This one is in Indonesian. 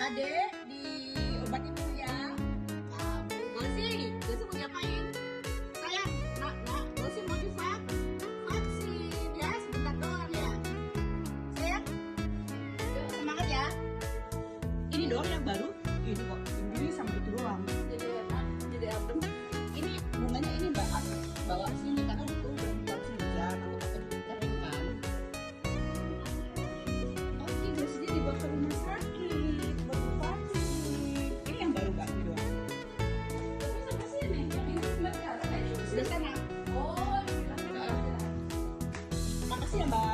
Adek diobatin dulu ya. Gosi mau diapain? Sayang, Gosi mau vaksin ya, sebentar doang ya. Sayang, semangat ya. Ini doang yang baru, ini kok, ini sama itu doang. Jadi adem. Ini bunganya ini bawa sini karena itu harus hujan atau kering kan. Oke, Gosi dibawa ke rumah sakit. Ini yang baru Mbak, ini doang. Sudah sana. Oh, makasih ya Mbak.